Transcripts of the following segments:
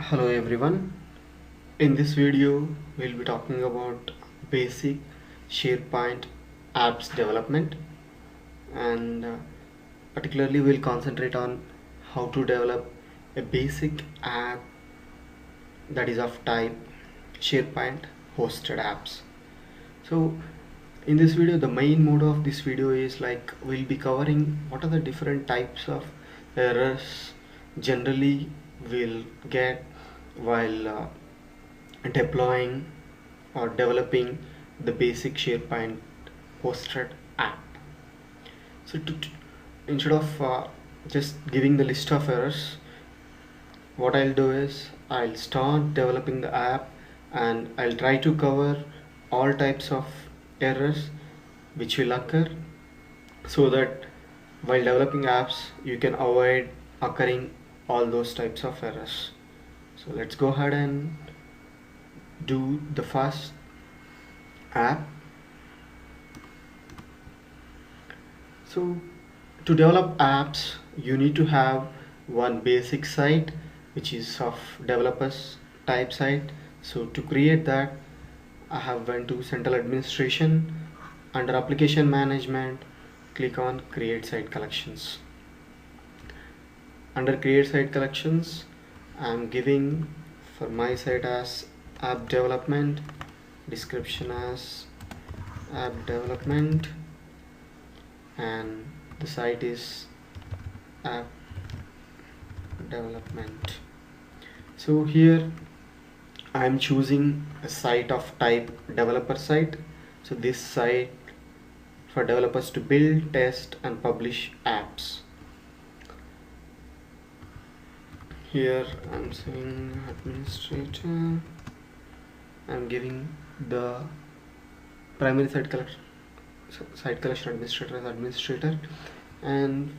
Hello everyone. In this video we'll be talking about basic SharePoint apps development, and particularly we'll concentrate on how to develop a basic app that is of type SharePoint hosted apps. So in this video, the main mode of this video is like we'll be covering what are the different types of errors generally we'll get while deploying or developing the basic SharePoint hosted app. So instead of just giving the list of errors, what I'll do is I'll start developing the app and I'll try to cover all types of errors which will occur, so that while developing apps you can avoid occurring all those types of errors. So let's go ahead and do the first app. So to develop apps you need to have one basic site which is of developers type site. So to create that, I have went to central administration. Under application management, click on create site collections. Under create site collections, I am giving for my site as app development, description as app development, and the site is app development. So here I am choosing a site of type developer site. So this site for developers to build, test and publish apps. Here I'm saying administrator. I'm giving the primary site collection administrator as administrator, and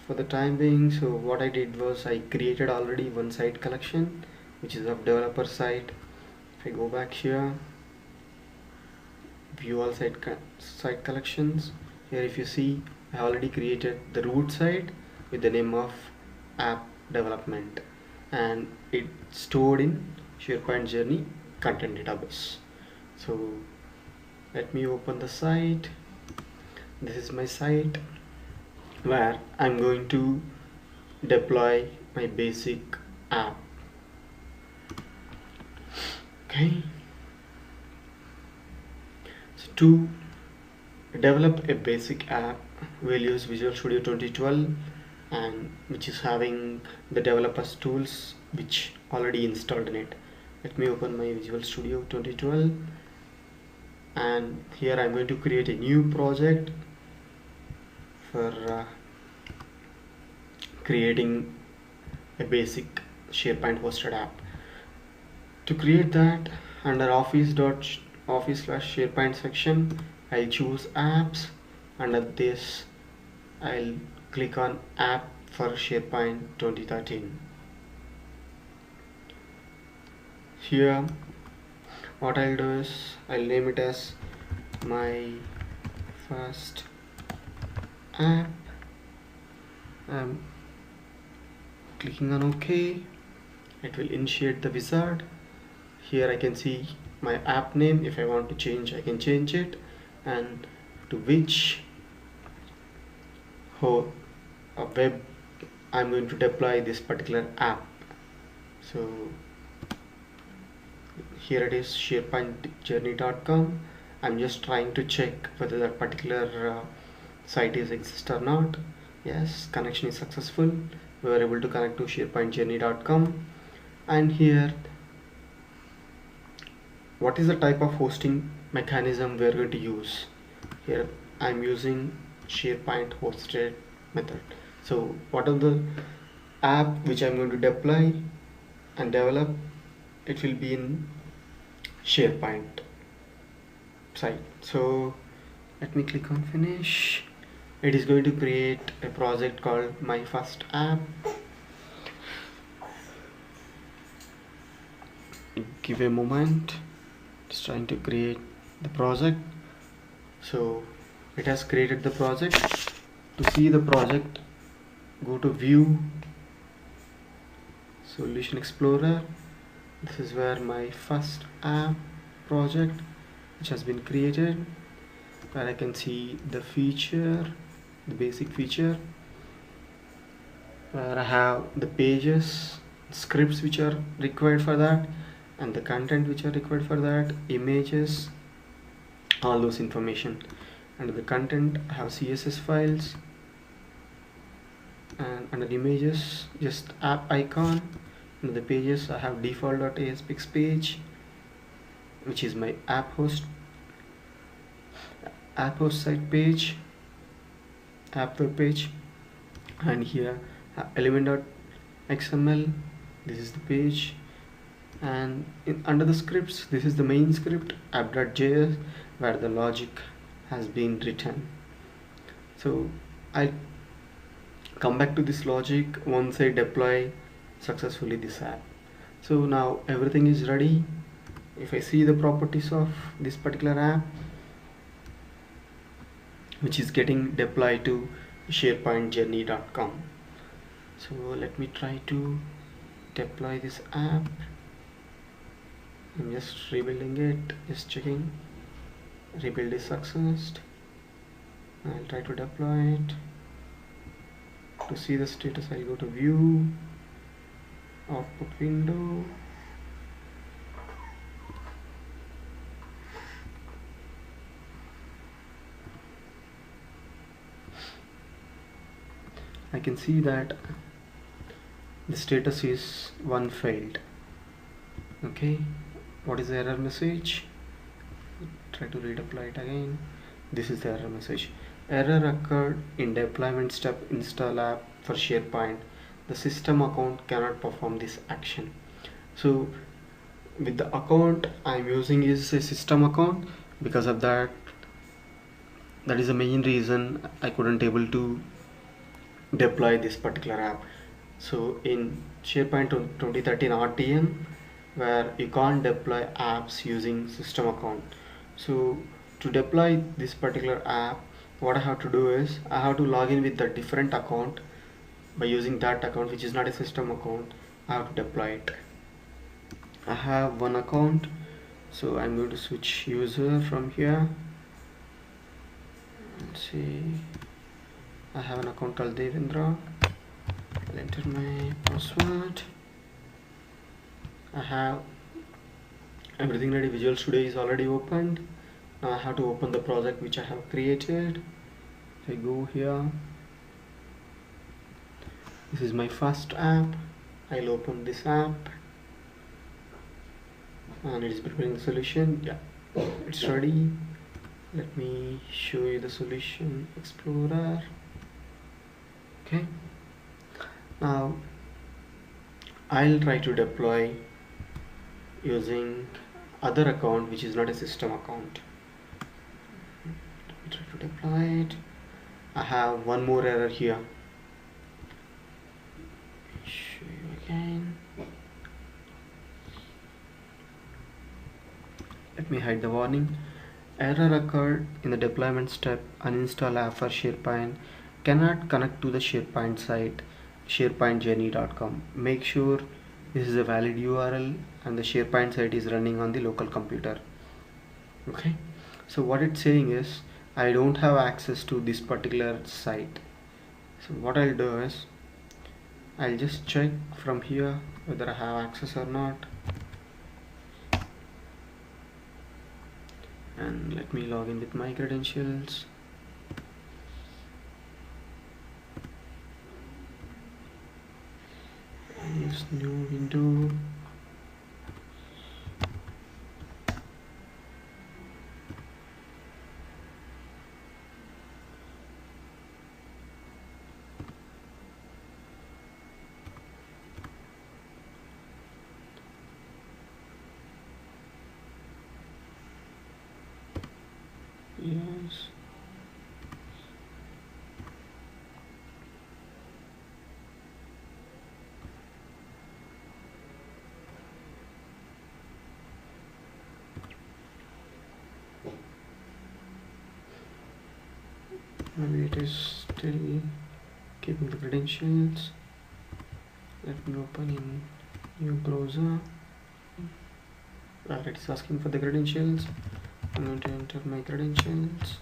for the time being, so what I did was I created already one site collection which is of developer site. If I go back here, view all site collections, here if you see I already created the root site with the name of app development, and it's stored in SharePoint Journey content database. So let me open the site. This is my site where I'm going to deploy my basic app. Okay, so to develop a basic app we'll use Visual Studio 2012, and which is having the developers tools which already installed in it. Let me open my Visual Studio 2012, and here I'm going to create a new project for creating a basic SharePoint hosted app. To create that, under office/SharePoint section, I'll choose apps. Under this I'll click on app for SharePoint 2013. Here what I'll do is I'll name it as my first app. I'm clicking on OK. It will initiate the wizard. Here I can see my app name. If I want to change, I can change it, and to which web I'm going to deploy this particular app. So here it is, SharePointJourney.com. I'm just trying to check whether that particular site is exist or not. Yes, connection is successful. We were able to connect to SharePointJourney.com. And here, what is the type of hosting mechanism we are going to use? Here I'm using SharePoint hosted method. So what are the app which I'm going to deploy and develop, it will be in SharePoint site. So let me click on finish. It is going to create a project called my first app. Give a moment, just trying to create the project. So it has created the project. To see the project, go to view, Solution Explorer, This is where my first app project which has been created, where I can see the feature, the basic feature, where I have the pages, scripts which are required for that, and the content which are required for that, images, all those information. Under the content I have CSS files, and under images just app icon. Under the pages I have default.aspx page, which is my app host site page, app web page, and here element.xml, this is the page, and under the scripts this is the main script app.js where the logic has been written. So I come back to this logic once I deploy successfully this app. So now everything is ready. If I see the properties of this particular app, which is getting deployed to SharePointJourney.com. So let me try to deploy this app. I'm just rebuilding it, just checking. Rebuild is successed. I'll try to deploy it. To see the status, I'll go to view, output window. I can see that the status is one failed. Okay, what is the error message? Try to redeploy it again. This is the error message. Error occurred in deployment step install app for SharePoint. The system account cannot perform this action. So with the account I'm using is a system account. Because of that is the main reason I couldn't able to deploy this particular app. So in SharePoint 2013 RTM, where you can't deploy apps using system account. So to deploy this particular app, what I have to do is I have to log in with a different account. By using that account, which is not a system account, I have to deploy it. I have one account, so I'm going to switch user from here. Let's see, I have an account called Devendra. I'll enter my password. I have everything ready. Visual Studio is already opened. Now I have to open the project which I have created. If I go here, this is my first app. I'll open this app and it is preparing the solution. Yeah, it's ready. Let me show you the solution explorer. Okay, now I'll try to deploy using other account which is not a system account. Let me try to deploy it. I have one more error here. Show you again. Let me hide the warning. Error occurred in the deployment step. Uninstall app for SharePoint. Cannot connect to the SharePoint site, SharePointJourney.com. Make sure this is a valid URL and the SharePoint site is running on the local computer. Okay, so what it's saying is I don't have access to this particular site. So what I'll do is I'll just check from here whether I have access or not. And let me log in with my credentials. Use new window. Yes. Maybe it is still keeping the credentials. Let me open in new browser. where it's asking for the credentials. I'm going to enter my credentials.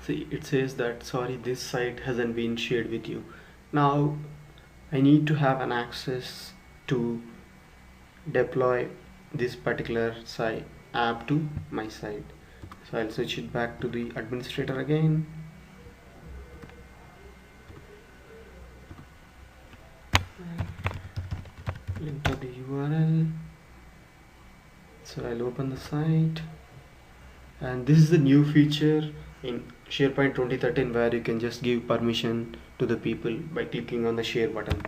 See, it says that sorry, this site hasn't been shared with you. Now I need to have an access to deploy this particular site app to my site. So I'll switch it back to the administrator again. Enter the URL. So I'll open the site, and this is the new feature in SharePoint 2013 where you can just give permission to the people by clicking on the share button.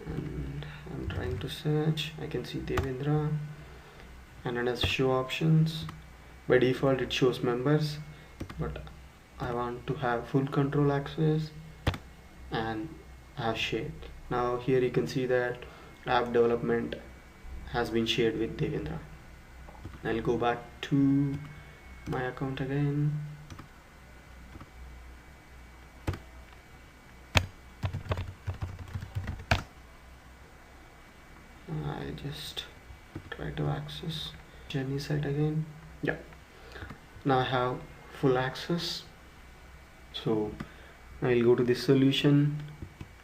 And I'm trying to search. I can see Devendra, and under show options, by default it shows members, but I want to have full control access and have shared. Now here you can see that app development has been shared with Devendra. I'll go back to my account again. I just try to access Journey site again. Yeah, now I have full access. So I'll go to this solution.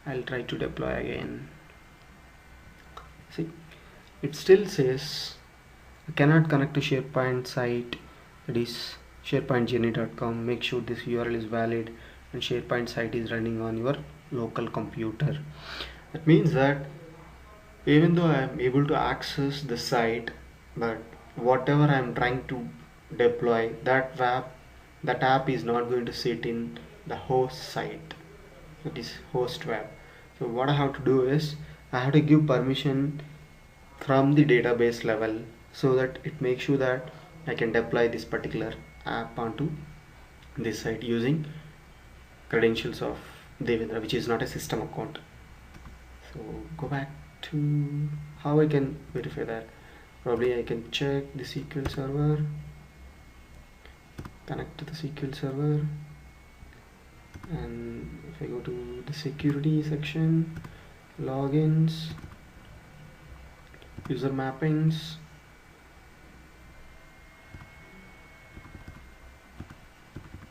I'll try to deploy again. See, it still says I cannot connect to SharePoint site, that is sharepointjourney.com. Make sure this URL is valid and SharePoint site is running on your local computer. That means that even though I am able to access the site, but whatever I am trying to deploy, that app is not going to sit in the host site, that is host web. So what I have to do is I have to give permission from the database level so that it makes sure that I can deploy this particular app onto this site using credentials of Devendra, which is not a system account. So go back to how I can verify that. Probably I can check the SQL server, connect to the SQL server, and if I go to the security section, logins, user mappings,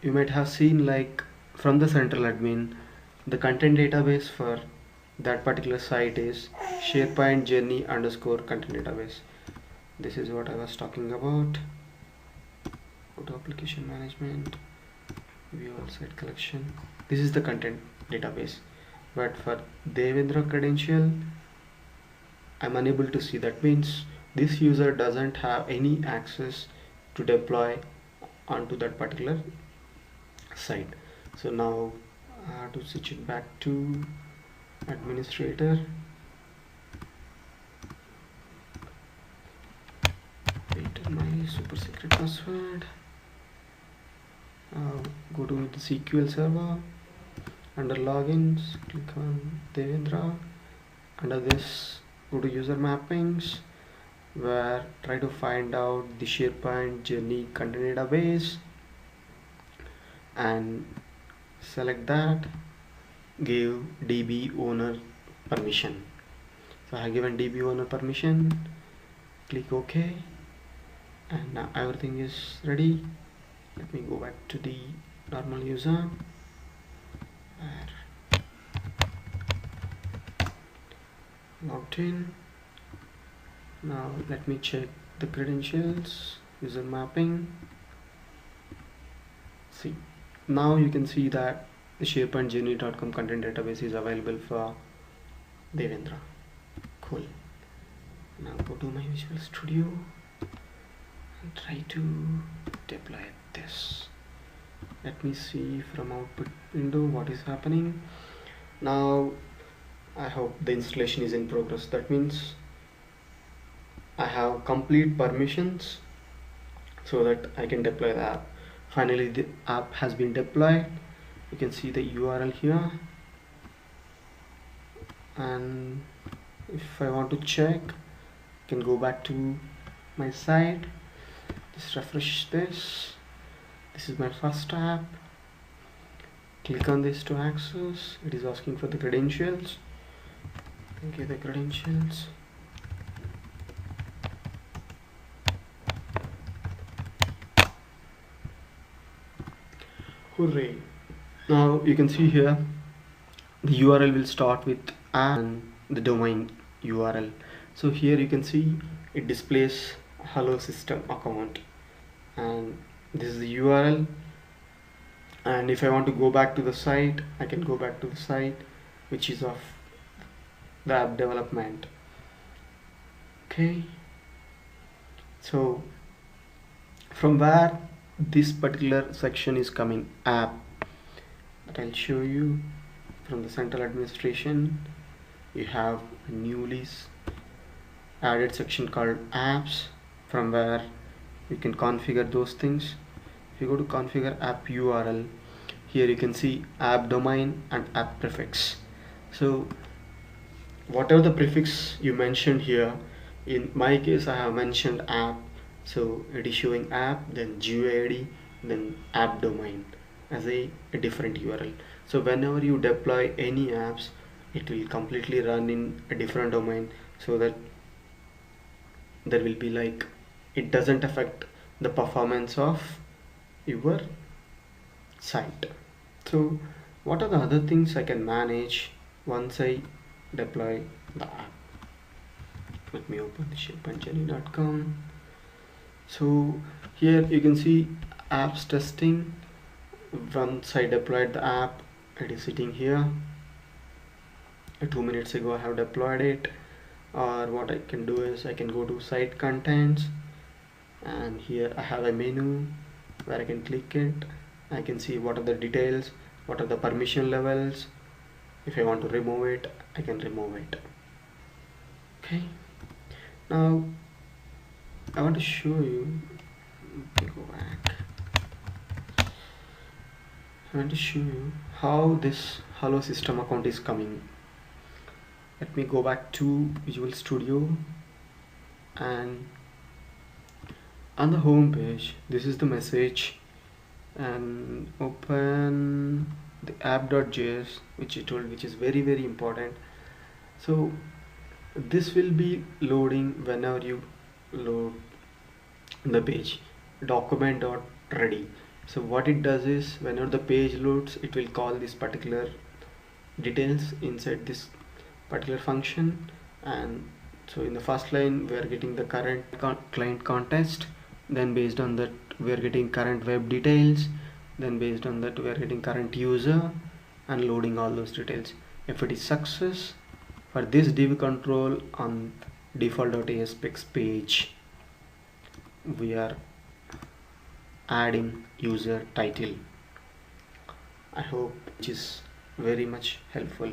you might have seen like from the central admin, the content database for that particular site is SharePoint journey underscore content database. This is what I was talking about. Go to application management, view all site collection. This is the content database, but for Devendra credential I'm unable to see. That means this user doesn't have any access to deploy onto that particular site. So now I have to switch it back to administrator. Enter my super secret password. Go to the SQL server. Under logins, click on Devendra. Under this, go to user mappings, where try to find out the SharePoint journey content database and select that. Give DB owner permission. So I have given DB owner permission. Click OK, and now everything is ready. Let me go back to the normal user. Logged in. Now let me check the credentials, user mapping. See, now you can see that the SharePointJourney.com content database is available for Devendra. Cool. Now go to my Visual Studio and try to deploy this. Let me see from output window what is happening. Now I hope the installation is in progress. That means I have complete permissions so that I can deploy the app. Finally the app has been deployed. You can see the URL here, and if I want to check, I can go back to my site, just refresh this. This is my first app. Click on this to access. It is asking for the credentials. give the credentials. Hooray! Now you can see here the URL will start with and the domain URL. So here you can see it displays hello system account, and this is the URL. And if I want to go back to the site, I can go back to the site which is of the app development. Okay, so from where this particular section is coming, app, that I'll show you. From the central administration, you have a newly added section called apps, from where you can configure those things. If you go to configure app URL, here you can see app domain and app prefix. So whatever the prefix you mentioned here, in my case I have mentioned app, so it is showing app, then GUID, then app domain as a different URL. So whenever you deploy any apps, it will completely run in a different domain, so that there will be like, it doesn't affect the performance of your site. So what are the other things I can manage once I deploy the app? Let me open the SharePoint.com. So here you can see apps testing. Once I deployed the app, it is sitting here. 2 minutes ago I have deployed it. Or what I can do is I can go to site contents, and here I have a menu where I can click it. I can see what are the details, what are the permission levels. If I want to remove it, I can remove it. Okay, now I want to show you, let me go back. I want to show you how this hello system account is coming. Let me go back to Visual Studio, and on the home page, this is the message, and open the app.js, which is very important. So this will be loading whenever you load the page, document.ready. So what it does is, whenever the page loads, it will call this particular details inside this particular function. And so in the first line we are getting the current client context, then based on that we are getting current web details, then based on that we are getting current user, and loading all those details. If it is success, for this div control on default.aspx page, we are adding user title. I hope it is very much helpful.